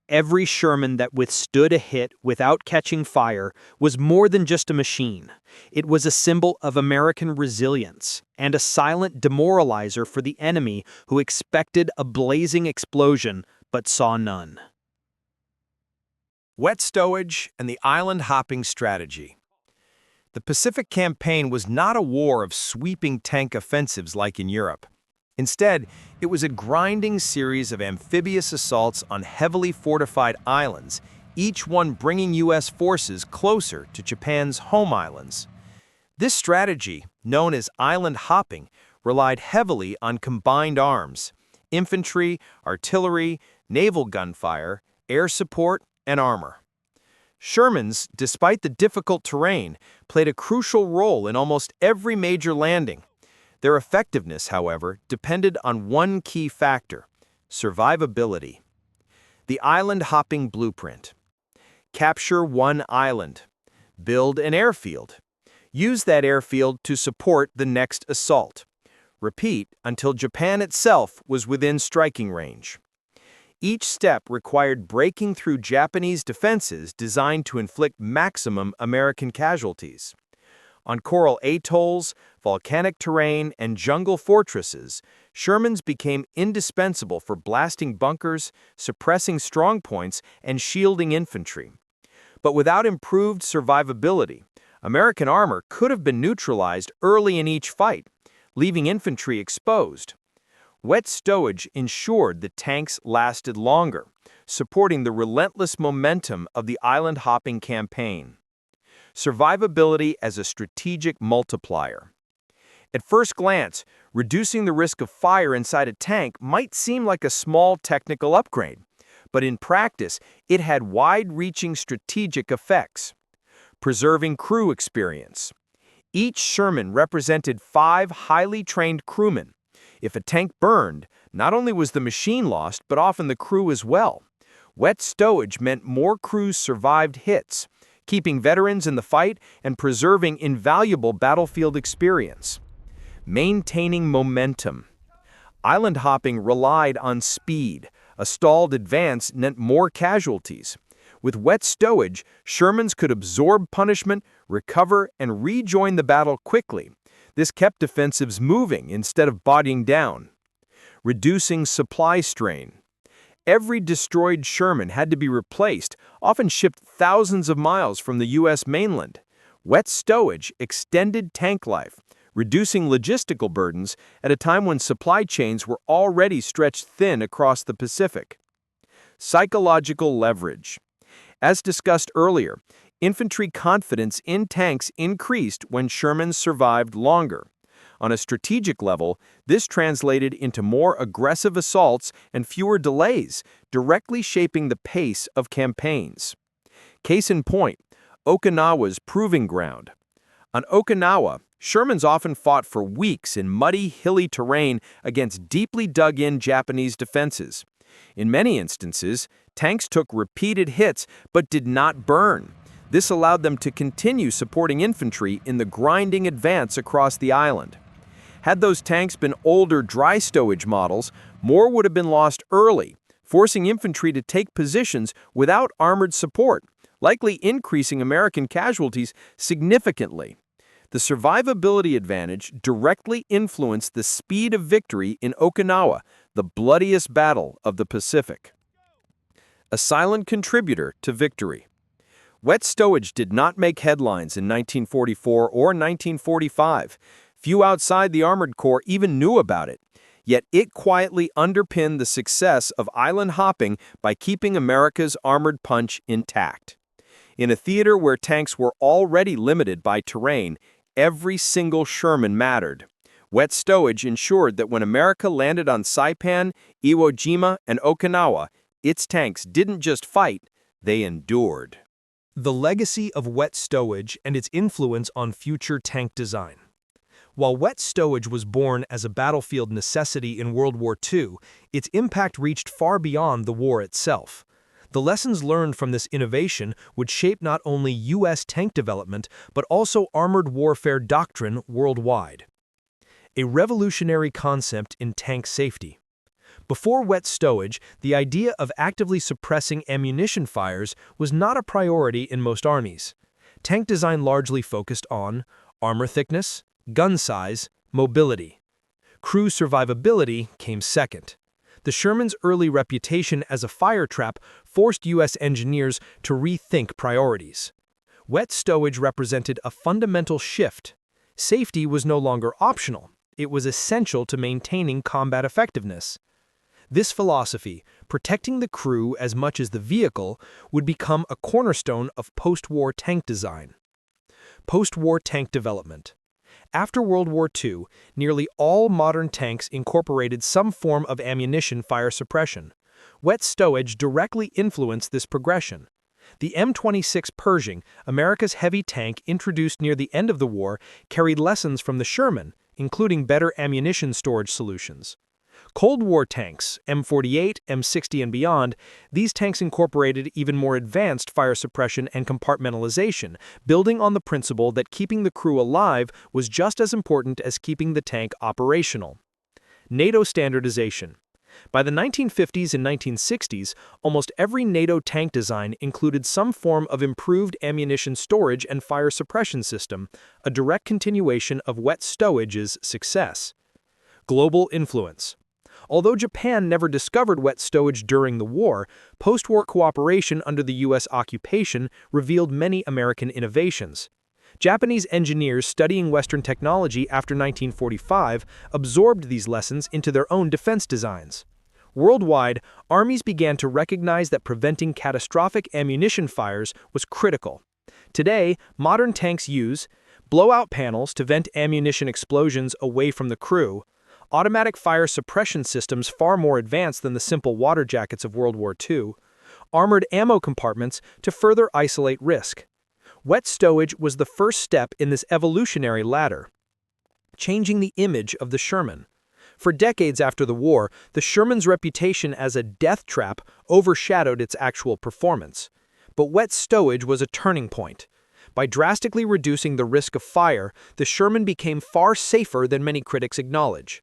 Every Sherman that withstood a hit without catching fire was more than just a machine. It was a symbol of American resilience and a silent demoralizer for the enemy who expected a blazing explosion but saw none. Wet stowage and the island-hopping strategy. The Pacific Campaign was not a war of sweeping tank offensives like in Europe. Instead, it was a grinding series of amphibious assaults on heavily fortified islands, each one bringing U.S. forces closer to Japan's home islands. This strategy, known as island hopping, relied heavily on combined arms: infantry, artillery, naval gunfire, air support, and armor. Shermans, despite the difficult terrain, played a crucial role in almost every major landing. Their effectiveness, however, depended on one key factor: survivability. The island-hopping blueprint. Capture one island. Build an airfield. Use that airfield to support the next assault. Repeat until Japan itself was within striking range. Each step required breaking through Japanese defenses designed to inflict maximum American casualties. On coral atolls, volcanic terrain, and jungle fortresses, Shermans became indispensable for blasting bunkers, suppressing strongpoints, and shielding infantry. But without improved survivability, American armor could have been neutralized early in each fight, leaving infantry exposed. Wet stowage ensured the tanks lasted longer, supporting the relentless momentum of the island-hopping campaign. Survivability as a strategic multiplier. At first glance, reducing the risk of fire inside a tank might seem like a small technical upgrade, but in practice, it had wide-reaching strategic effects. Preserving crew experience. Each Sherman represented 5 highly trained crewmen. If a tank burned, not only was the machine lost, but often the crew as well. Wet stowage meant more crews survived hits, keeping veterans in the fight and preserving invaluable battlefield experience. Maintaining momentum. Island hopping relied on speed. A stalled advance meant more casualties. With wet stowage, Shermans could absorb punishment, recover, and rejoin the battle quickly. This kept defensives moving instead of bodying down. Reducing supply strain. Every destroyed Sherman had to be replaced, often shipped thousands of miles from the U.S. mainland. Wet stowage extended tank life, reducing logistical burdens at a time when supply chains were already stretched thin across the Pacific. Psychological leverage. As discussed earlier, infantry confidence in tanks increased when Shermans survived longer. On a strategic level, this translated into more aggressive assaults and fewer delays, directly shaping the pace of campaigns. Case in point, Okinawa's proving ground. On Okinawa, Shermans often fought for weeks in muddy, hilly terrain against deeply dug-in Japanese defenses. In many instances, tanks took repeated hits but did not burn. This allowed them to continue supporting infantry in the grinding advance across the island. Had those tanks been older dry stowage models, more would have been lost early, forcing infantry to take positions without armored support, likely increasing American casualties significantly. The survivability advantage directly influenced the speed of victory in Okinawa, the bloodiest battle of the Pacific. A silent contributor to victory. Wet stowage did not make headlines in 1944 or 1945. Few outside the Armored Corps even knew about it. Yet it quietly underpinned the success of island hopping by keeping America's armored punch intact. In a theater where tanks were already limited by terrain, every single Sherman mattered. Wet stowage ensured that when America landed on Saipan, Iwo Jima, and Okinawa, its tanks didn't just fight, they endured. The legacy of wet stowage and its influence on future tank design. While wet stowage was born as a battlefield necessity in World War II, its impact reached far beyond the war itself. The lessons learned from this innovation would shape not only U.S. tank development, but also armored warfare doctrine worldwide. A revolutionary concept in tank safety. Before wet stowage, the idea of actively suppressing ammunition fires was not a priority in most armies. Tank design largely focused on armor thickness, gun size, mobility. Crew survivability came second. The Sherman's early reputation as a fire trap forced U.S. engineers to rethink priorities. Wet stowage represented a fundamental shift. Safety was no longer optional. It was essential to maintaining combat effectiveness. This philosophy, protecting the crew as much as the vehicle, would become a cornerstone of post-war tank design. Post-war tank development. After World War II, nearly all modern tanks incorporated some form of ammunition fire suppression. Wet stowage directly influenced this progression. The M26 Pershing, America's heavy tank introduced near the end of the war, carried lessons from the Sherman, including better ammunition storage solutions. Cold War tanks, M48, M60 and beyond, these tanks incorporated even more advanced fire suppression and compartmentalization, building on the principle that keeping the crew alive was just as important as keeping the tank operational. NATO standardization. By the 1950s and 1960s, almost every NATO tank design included some form of improved ammunition storage and fire suppression system, a direct continuation of wet stowage's success. Global influence. Although Japan never discovered wet stowage during the war, post-war cooperation under the U.S. occupation revealed many American innovations. Japanese engineers studying Western technology after 1945 absorbed these lessons into their own defense designs. Worldwide, armies began to recognize that preventing catastrophic ammunition fires was critical. Today, modern tanks use blowout panels to vent ammunition explosions away from the crew, automatic fire suppression systems far more advanced than the simple water jackets of World War II, armored ammo compartments to further isolate risk. Wet stowage was the first step in this evolutionary ladder, changing the image of the Sherman. For decades after the war, the Sherman's reputation as a death trap overshadowed its actual performance. But wet stowage was a turning point. By drastically reducing the risk of fire, the Sherman became far safer than many critics acknowledge.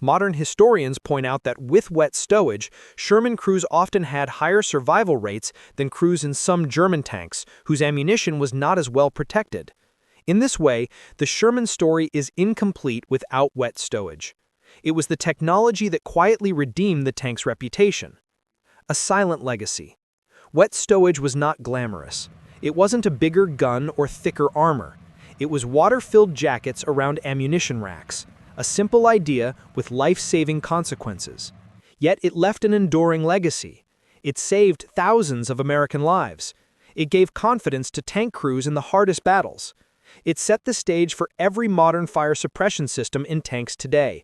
Modern historians point out that with wet stowage, Sherman crews often had higher survival rates than crews in some German tanks, whose ammunition was not as well protected. In this way, the Sherman story is incomplete without wet stowage. It was the technology that quietly redeemed the tank's reputation. A silent legacy. Wet stowage was not glamorous. It wasn't a bigger gun or thicker armor. It was water-filled jackets around ammunition racks. A simple idea with life-saving consequences. Yet it left an enduring legacy. It saved thousands of American lives. It gave confidence to tank crews in the hardest battles. It set the stage for every modern fire suppression system in tanks today.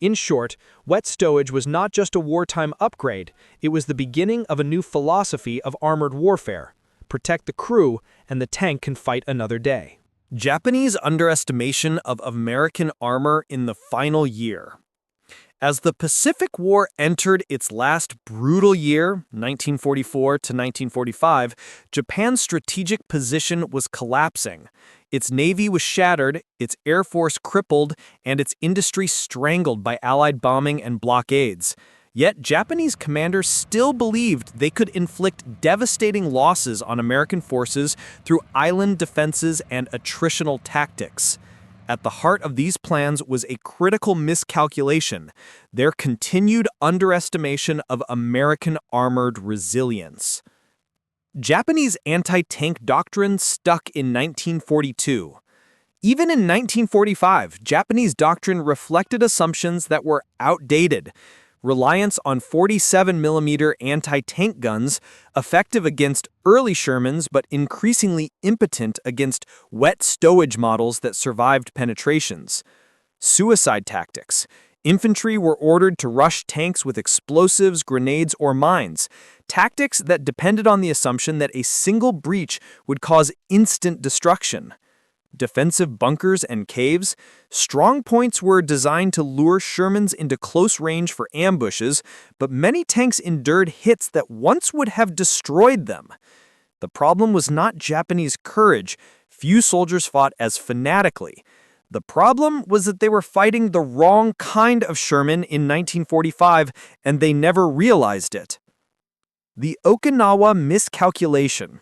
In short, wet stowage was not just a wartime upgrade, it was the beginning of a new philosophy of armored warfare. Protect the crew, and the tank can fight another day. Japanese underestimation of American armor in the final year. As the Pacific War entered its last brutal year, 1944 to 1945, Japan's strategic position was collapsing. Its navy was shattered, its air force crippled, and its industry strangled by Allied bombing and blockades. Yet Japanese commanders still believed they could inflict devastating losses on American forces through island defenses and attritional tactics. At the heart of these plans was a critical miscalculation: their continued underestimation of American armored resilience. Japanese anti-tank doctrine stuck in 1942. Even in 1945, Japanese doctrine reflected assumptions that were outdated. Reliance on 47mm anti-tank guns, effective against early Shermans but increasingly impotent against wet stowage models that survived penetrations. Suicide tactics. Infantry were ordered to rush tanks with explosives, grenades, or mines, tactics that depended on the assumption that a single breach would cause instant destruction. defensive bunkers and caves. Strong points were designed to lure Shermans into close range for ambushes, but many tanks endured hits that once would have destroyed them. The problem was not Japanese courage. Few soldiers fought as fanatically. The problem was that they were fighting the wrong kind of Sherman in 1945, and they never realized it. The Okinawa miscalculation.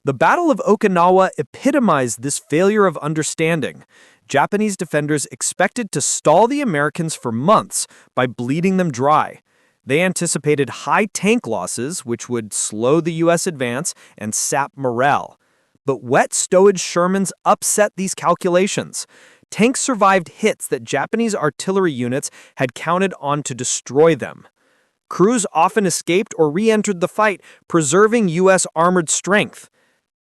The Battle of Okinawa epitomized this failure of understanding. Japanese defenders expected to stall the Americans for months by bleeding them dry. They anticipated high tank losses, which would slow the U.S. advance and sap morale. But wet stowage Shermans upset these calculations. Tanks survived hits that Japanese artillery units had counted on to destroy them. Crews often escaped or re-entered the fight, preserving U.S. armored strength.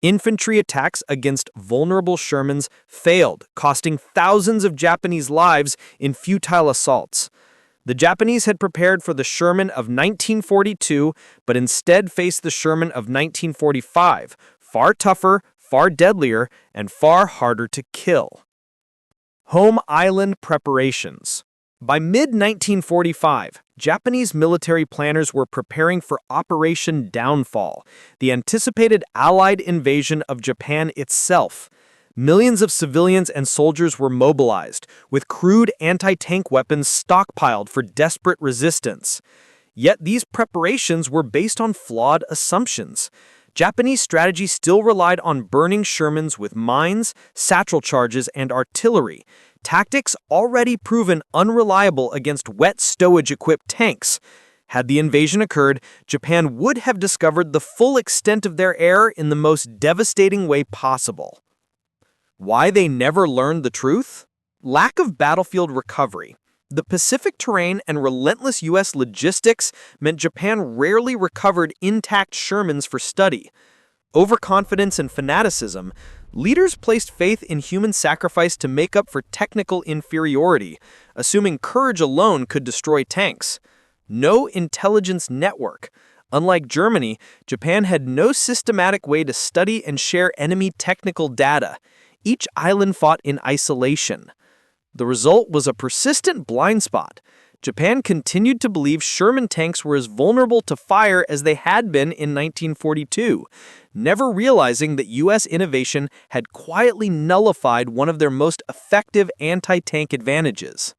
Infantry attacks against vulnerable Shermans failed, costing thousands of Japanese lives in futile assaults. The Japanese had prepared for the Sherman of 1942, but instead faced the Sherman of 1945, far tougher, far deadlier, and far harder to kill. Home island preparations. By mid-1945, Japanese military planners were preparing for Operation Downfall, the anticipated Allied invasion of Japan itself. Millions of civilians and soldiers were mobilized, with crude anti-tank weapons stockpiled for desperate resistance. Yet these preparations were based on flawed assumptions. Japanese strategy still relied on burning Shermans with mines, satchel charges, and artillery, tactics already proven unreliable against wet stowage-equipped tanks. Had the invasion occurred, Japan would have discovered the full extent of their error in the most devastating way possible. Why they never learned the truth? Lack of battlefield recovery. The Pacific terrain and relentless U.S. logistics meant Japan rarely recovered intact Shermans for study. Overconfidence and fanaticism. Leaders placed faith in human sacrifice to make up for technical inferiority, assuming courage alone could destroy tanks. No intelligence network. Unlike Germany, Japan had no systematic way to study and share enemy technical data. Each island fought in isolation. The result was a persistent blind spot. Japan continued to believe Sherman tanks were as vulnerable to fire as they had been in 1942, never realizing that U.S. innovation had quietly nullified one of their most effective anti-tank advantages.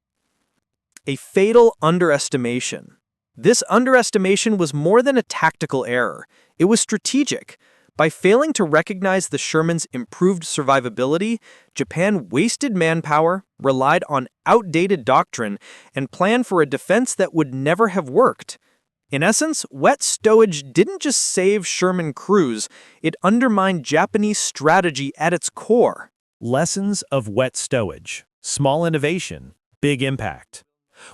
A fatal underestimation. This underestimation was more than a tactical error. It was strategic. By failing to recognize the Sherman's improved survivability, Japan wasted manpower, relied on outdated doctrine, and planned for a defense that would never have worked. In essence, wet stowage didn't just save Sherman crews, it undermined Japanese strategy at its core. Lessons of wet stowage. Small innovation, big impact.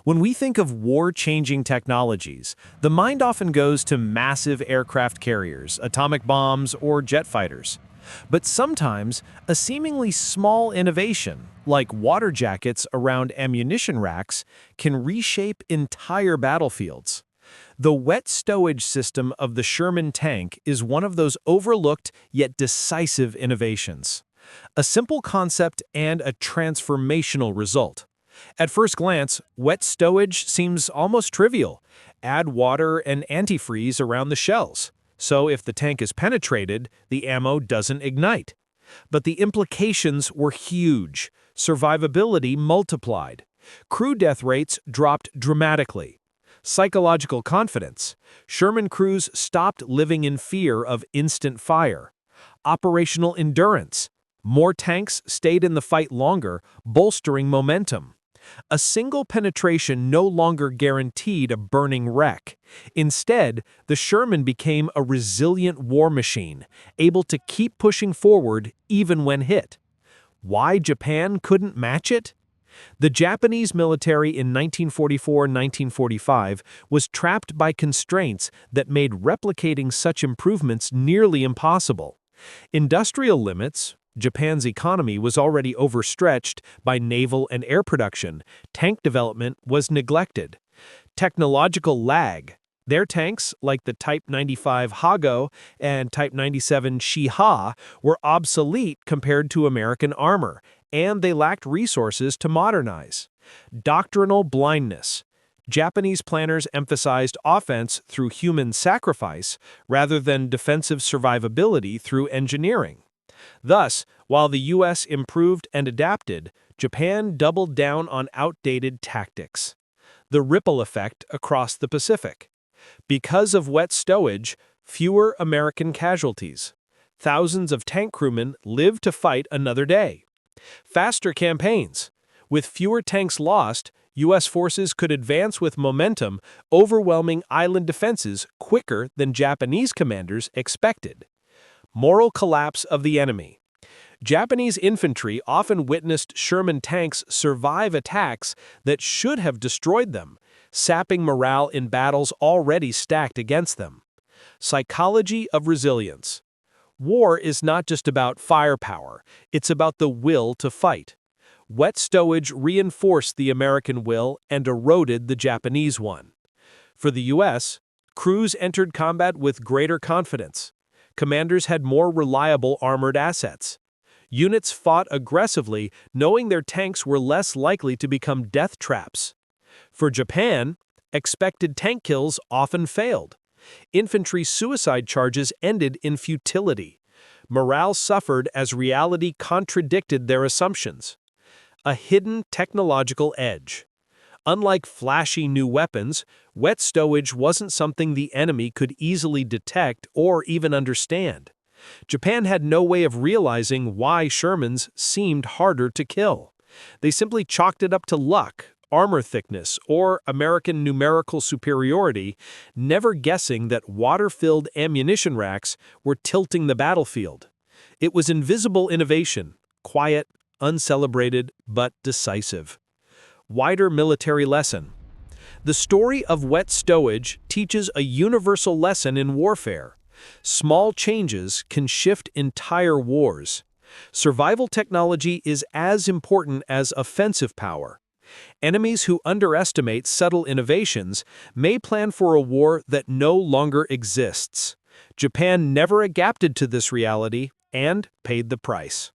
When we think of war-changing technologies, the mind often goes to massive aircraft carriers, atomic bombs, or jet fighters. But sometimes, a seemingly small innovation, like water jackets around ammunition racks, can reshape entire battlefields. The wet stowage system of the Sherman tank is one of those overlooked yet decisive innovations. A simple concept and a transformational result. At first glance, wet stowage seems almost trivial. Add water and antifreeze around the shells, so if the tank is penetrated, the ammo doesn't ignite. But the implications were huge. Survivability multiplied. Crew death rates dropped dramatically. Psychological confidence. Sherman crews stopped living in fear of instant fire. Operational endurance. More tanks stayed in the fight longer, bolstering momentum. A single penetration no longer guaranteed a burning wreck. Instead, the Sherman became a resilient war machine, able to keep pushing forward even when hit. Why Japan couldn't match it? The Japanese military in 1944-1945 was trapped by constraints that made replicating such improvements nearly impossible. Industrial limits. Japan's economy was already overstretched by naval and air production. Tank development was neglected. Technological lag. Their tanks, like the Type 95 Hago and Type 97 Shiha, were obsolete compared to American armor, and they lacked resources to modernize. Doctrinal blindness. Japanese planners emphasized offense through human sacrifice rather than defensive survivability through engineering. Thus, while the U.S. improved and adapted, Japan doubled down on outdated tactics. The ripple effect across the Pacific. Because of wet stowage, fewer American casualties. Thousands of tank crewmen lived to fight another day. Faster campaigns. With fewer tanks lost, U.S. forces could advance with momentum, overwhelming island defenses quicker than Japanese commanders expected. Moral collapse of the enemy. Japanese infantry often witnessed Sherman tanks survive attacks that should have destroyed them, sapping morale in battles already stacked against them. Psychology of resilience. War is not just about firepower, it's about the will to fight. Wet stowage reinforced the American will and eroded the Japanese one. For the U.S., crews entered combat with greater confidence. Commanders had more reliable armored assets. Units fought aggressively, knowing their tanks were less likely to become death traps. For Japan, expected tank kills often failed. Infantry suicide charges ended in futility. Morale suffered as reality contradicted their assumptions. A hidden technological edge. Unlike flashy new weapons, wet stowage wasn't something the enemy could easily detect or even understand. Japan had no way of realizing why Shermans seemed harder to kill. They simply chalked it up to luck, armor thickness, or American numerical superiority, never guessing that water-filled ammunition racks were tilting the battlefield. It was invisible innovation, quiet, uncelebrated, but decisive. Wider military lesson. The story of wet stowage teaches a universal lesson in warfare. Small changes can shift entire wars. Survival technology is as important as offensive power. Enemies who underestimate subtle innovations may plan for a war that no longer exists. Japan never adapted to this reality and paid the price.